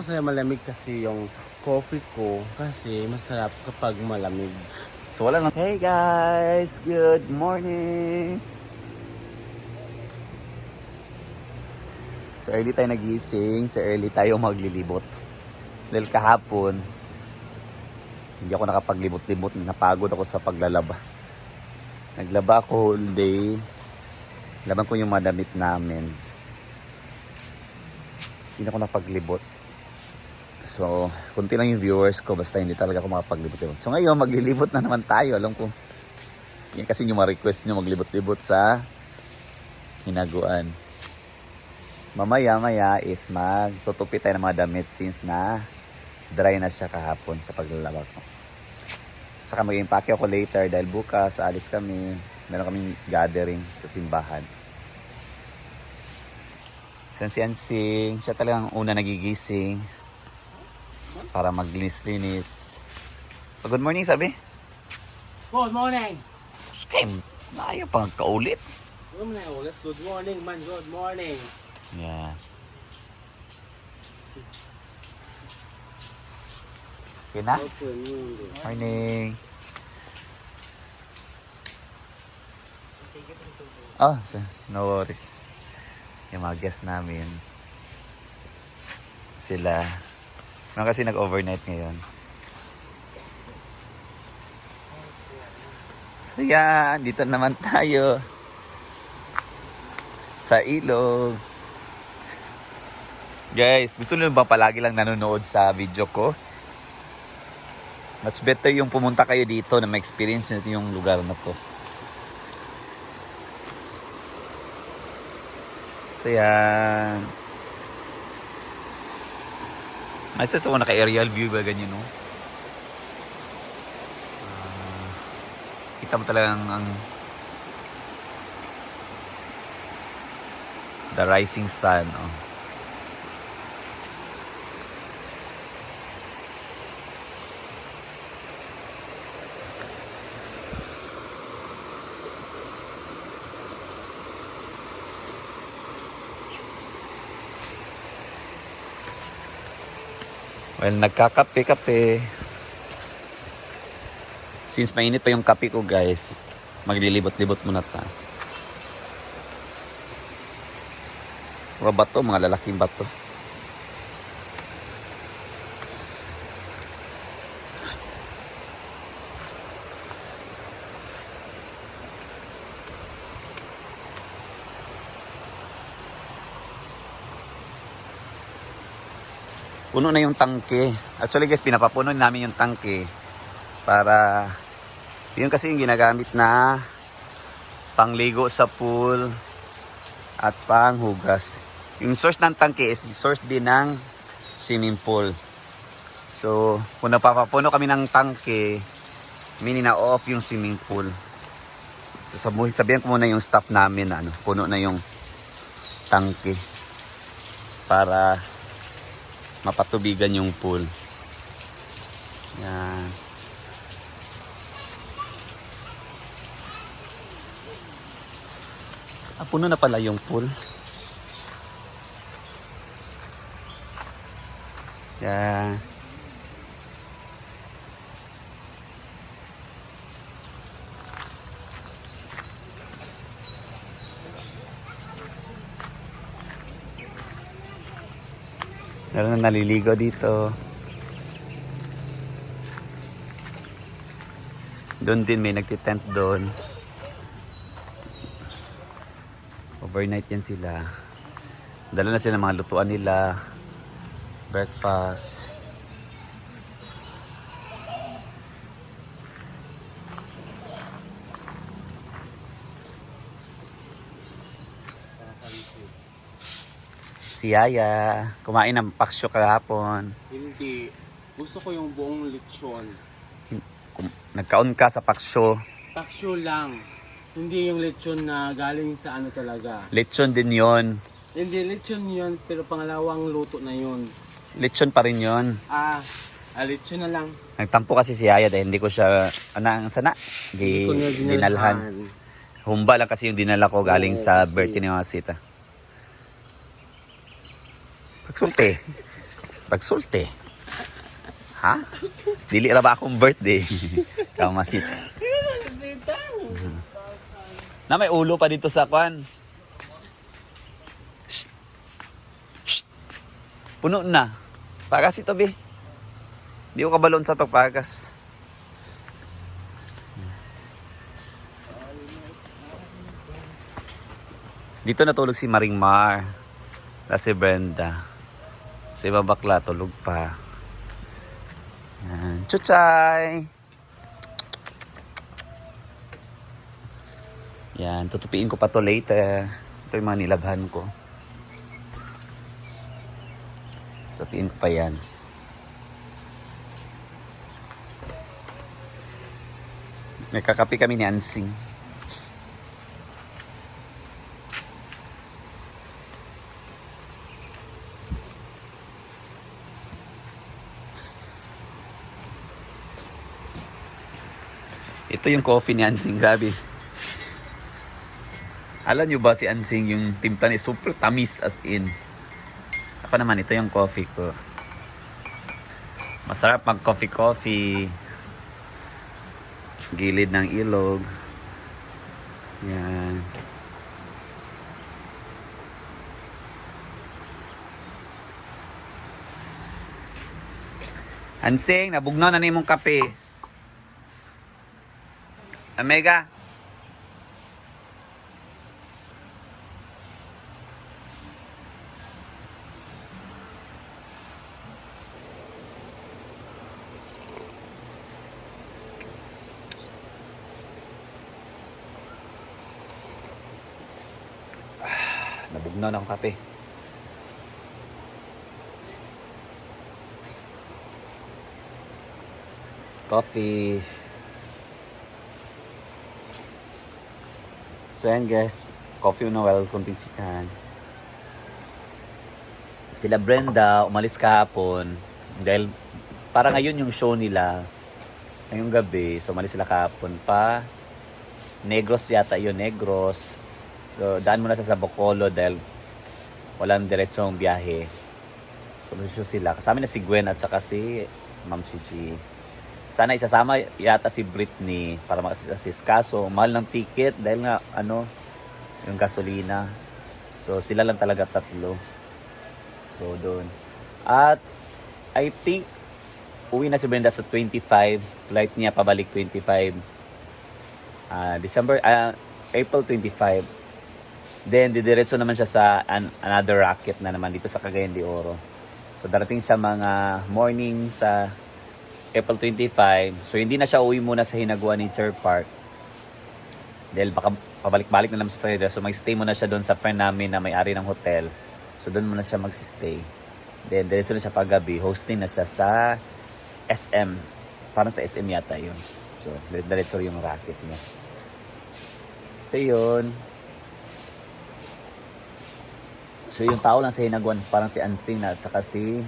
Masaya malamig kasi yung coffee ko kasi masarap kapag malamig. So wala lang. Hey guys, good morning. So early tayo nagising, so early tayo maglilibot. Dahil kahapon, hindi ako nakapaglibot-libot, napagod ako sa paglalaba. Naglaba ako whole day. Laban ko yung mga damit namin. Sino ako napaglibot? So, kunti lang yung viewers ko, basta hindi talaga ako makapaglibot-libot. So ngayon, maglilibot na naman tayo. Alam ko, yan kasi yung mga request nyo maglibot-libot sa hinaguan. Mamaya-maya is magtutupi tayo ng mga damit since na dry na siya kahapon sa paglalaba ko. Saka mag-impake ako later dahil bukas alis kami. Meron kaming gathering sa simbahan. Si Ansing, siya talagang una nagigising para maglinis-linis. Good morning, sabi? Good morning! Kay, ayaw pang kaulit. Good morning ulit. Good morning man. Good morning. Yeah. Okay na? Morning. Oh, no worries. Yung mga guests namin, sila, meron kasi nag-overnight ngayon. So yan, dito naman tayo sa ilog. Guys, gusto niyo ba palagi lang nanonood sa video ko? Much better yung pumunta kayo dito na ma-experience nyo yung lugar na to. So yan. May sense ako naka-aerial view ba ganyan, no? Kita mo talagang ang the rising sun, oh. Well, nagkakape-kape. Since mainit pa yung kape ko, guys, maglilibot-libot muna ta. Mga bato, mga lalaking bato. Puno na yung tangke. Actually guys, pinapapuno namin yung tangke para yun kasi yung ginagamit na pangligo sa pool at panghugas. Yung source ng tangke is source din ng swimming pool. So, kung napapapuno kami ng tangke, meaning na off yung swimming pool. So, sabihin ko muna yung staff namin na puno na yung tangke para mapatubigan yung pool. Yan. Puno na pala yung pool. Yan. Meron na naliligo dito. Doon din may nagtitent doon. Overnight yan sila. Dala na sila ng mga lutuan nila. Breakfast. Si Yaya, kumain ng paksyo kahapon. Hindi. Gusto ko yung buong lechon. Nagkaon ka sa paksyo. Paksyo lang. Hindi yung lechon na galing sa ano talaga. Lechon din yon. Hindi lechon yun, pero pangalawang luto na yun. Lechon pa rin yon. Lechon na lang. Nagtampo kasi si Yaya dahil hindi ko siya, sana, Hindi ko na dinalhan. Humba lang kasi yung dinala ko galing sa birthday ni Masita. Pagsulti. Pagsulti. Ha? Dili ra ba akong birthday? Kamasit. Na may ulo pa dito sa kwan. Shh. Shh. Puno na. Pagas ito, be. Di ko kabalon sa pagpagas. Dito natulog si Maring Mar. Si Brenda. Si Babakla tulog pa. Yan. Chuchay! Yan. Tutupiin ko pa to later. Ito yung mga nilabhan ko. Tutupiin ko pa yan. Nagkakapi kami ni Ansing. Ito yung coffee ni Ansing, grabe. Alam nyo ba si Ansing yung timpla ni super tamis as in. Ako naman, ito yung coffee ko. Masarap mag coffee. Gilid ng ilog. Yan. Ansing, nabugnaw na ni mong kape. Omega. Nabugnaw na akong kape. Coffee. So yan guys, coffee na well, kunting chikan. Sila Brenda, umalis kahapon. Dahil para ngayon yung show nila, ngayong gabi, so umalis sila kahapon pa. Negros yata yun, Negros. So, daan muna sa Bacolod dahil walang diretsong biyahe. So sila. Kasama na si Gwen at saka si Ma'am Gigi. Sana isasama yata si Britney para mag-assist. Kaso, mahal ng ticket dahil nga, yung gasolina. So, sila lang talaga tatlo. So, doon. At, I think, uwi na si Brenda sa 25. Flight niya pabalik 25. April 25. Then, didiretso naman siya sa another rocket na naman dito sa Cagayan de Oro. So, darating sa mga morning sa April 25. So, hindi na siya uwi muna sa Hinaguan Nature Park. Dahil baka pabalik-balik na naman siya sa kanila. So, mag-stay muna siya doon sa friend namin na may-ari ng hotel. So, doon muna siya mag-stay. Then, diretso na siya paggabi. Hosting na siya sa SM. Parang sa SM yata yun. So, diretso yung racket niya. So, yun. So, yung tao lang sa Hinaguan, parang si Ansing na at saka si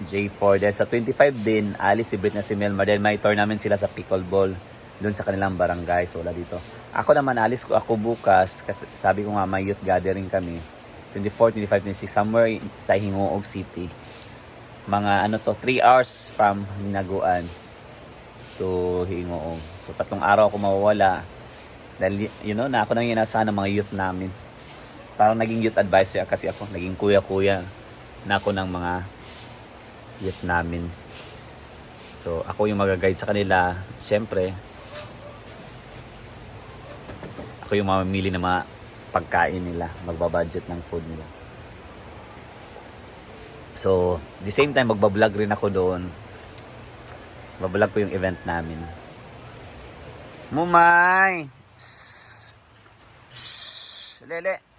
J4. Dahil sa 25 din, alis si Brit na si Melmar. Dahil may tour namin sila sa pickleball doon sa kanilang barangay. So, wala dito. Ako naman, alis ko ako bukas. Kasi sabi ko nga, may youth gathering kami. 24, 25, 26, somewhere sa Hingoog City. Mga 3 hours from Hinaguan to Hingoog. So, 3 araw ako mawawala. Dahil, na ako nang inasahan ng mga youth namin. Parang naging youth advisor kasi ako. Naging kuya-kuya na ako ng mga youth namin. So, ako yung mag-guide sa kanila. Siyempre, ako yung mamimili ng mga pagkain nila. Magbabudget ng food nila. So, the same time, magbablog rin ako doon. Bablog ko yung event namin. Mumay! Shhh! Shhh! Lele!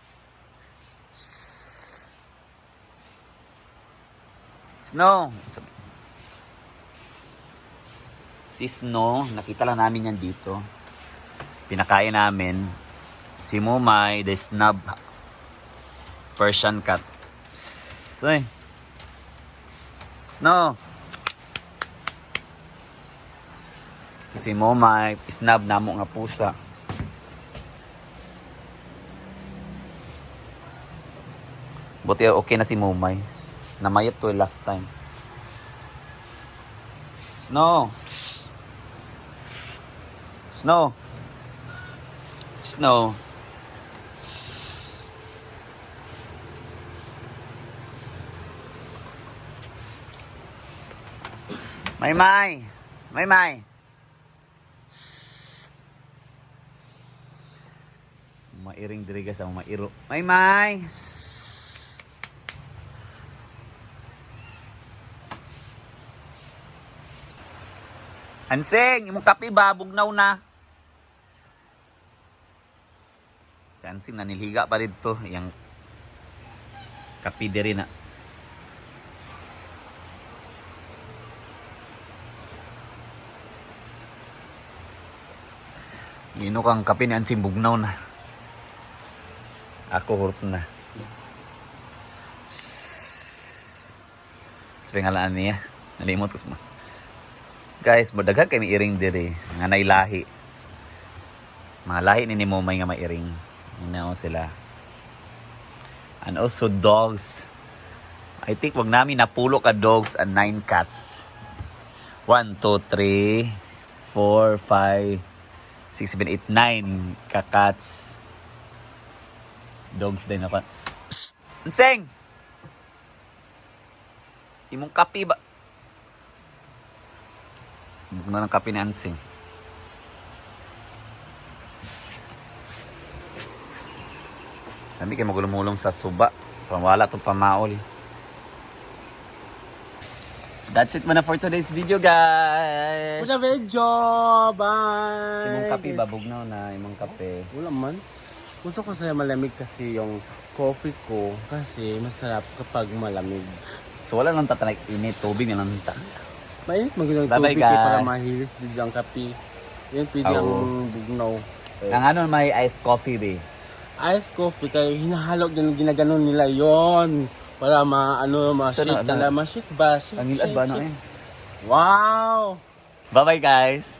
Snow. Si Snow, nakita lang namin yan dito. Pinakain namin. Si Mumay, the snub Persian cat. Psst, Snow. Ito si Mumay, snub namo nga pusa. Buti okay na si Mumay. Namayat to last time. Snow. Psst. Snow. Snow. Psst. Maymay. Maymay. Psst. Mairing diriga sa mairo. Maymay. Psst. Hansing, imong kape ba? Bugnaw na. Si Hansing, nanilhiga pa dito. Yang kape diri na. Gino kang kape ni Hansing, bugnaw na. Ako hurot na. Sa pangalaan niya. Nalimot ko sa guys, madaghan kay may iring diri. Nga nailahi. Mga lahi ni Momay nga may iring. Ano sila. And also dogs. I think wag namin napulo ka dogs and 9 cats. 1, 2, 3, 4, 5, 6, 7, 8, 9 ka-cats. Dogs din ako. Shh! Nseng! Imong kape ba? Bugna ng kape ni Ansing. Sabi kayo magulong-ulong sa suba. Pamwala itong pamaol. That's it muna for today's video, guys. Wala video. Bye. Imong kape ba? Bugnaw na imong kape. Wala man. Gusto ko sa'yo malamig kasi yung coffee ko kasi masarap kapag malamig. So wala lang tatanay init. Tubig na lang ta. Mainit magandang Bye-bye, tubig kay guys. para mahilis din ang kape. Yan pwede ang bugnaw. Ang ano may iced coffee ba? Ice coffee kaya hinahalo din ginaganon nila yon para ma-shake Ito na, nila, ma-shake ba? Shake, Ang ilad ba shake, na shake. eh? Wow! Bye-bye, guys.